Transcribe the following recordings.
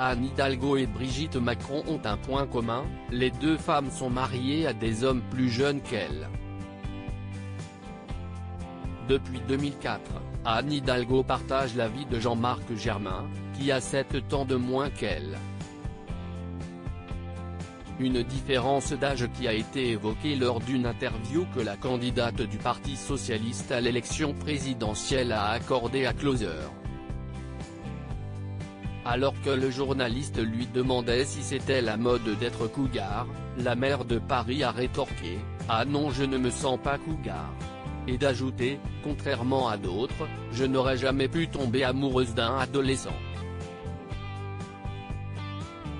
Anne Hidalgo et Brigitte Macron ont un point commun, les deux femmes sont mariées à des hommes plus jeunes qu'elles. Depuis 2004, Anne Hidalgo partage la vie de Jean-Marc Germain, qui a 7 ans de moins qu'elle. Une différence d'âge qui a été évoquée lors d'une interview que la candidate du Parti socialiste à l'élection présidentielle a accordée à Closer. Alors que le journaliste lui demandait si c'était la mode d'être cougar, la maire de Paris a rétorqué « Ah non, je ne me sens pas cougar », et d'ajouter « Contrairement à d'autres, je n'aurais jamais pu tomber amoureuse d'un adolescent ».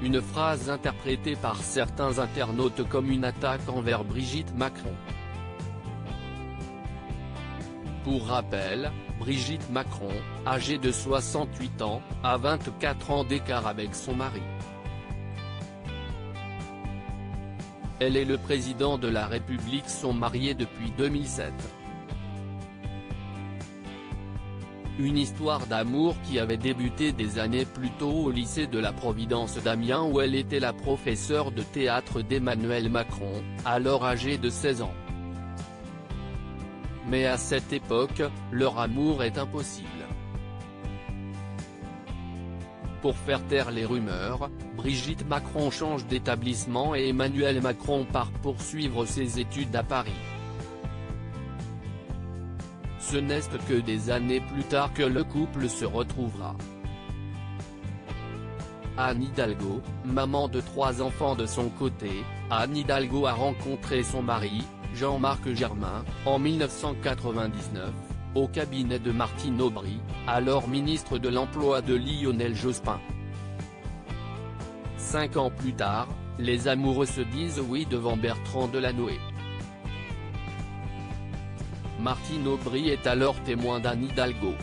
Une phrase interprétée par certains internautes comme une attaque envers Brigitte Macron. Pour rappel, Brigitte Macron, âgée de 68 ans, a 24 ans d'écart avec son mari. Elle et le président de la République sont mariés depuis 2007. Une histoire d'amour qui avait débuté des années plus tôt au lycée de la Providence d'Amiens où elle était la professeure de théâtre d'Emmanuel Macron, alors âgé de 16 ans. Mais à cette époque, leur amour est impossible. Pour faire taire les rumeurs, Brigitte Macron change d'établissement et Emmanuel Macron part poursuivre ses études à Paris. Ce n'est que des années plus tard que le couple se retrouvera. Anne Hidalgo, maman de 3 enfants de son côté, Anne Hidalgo a rencontré son mari, Jean-Marc Germain, en 1999, au cabinet de Martine Aubry, alors ministre de l'Emploi de Lionel Jospin. 5 ans plus tard, les amoureux se disent oui devant Bertrand Delanoë. Martine Aubry est alors témoin d'Anne Hidalgo.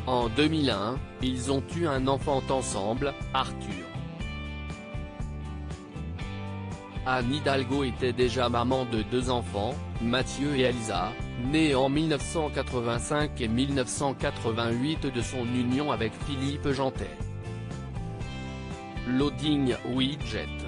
En 2001, ils ont eu un enfant ensemble, Arthur. Anne Hidalgo était déjà maman de 2 enfants, Mathieu et Elsa, nés en 1985 et 1988 de son union avec Philippe Gentet. Loading Widget.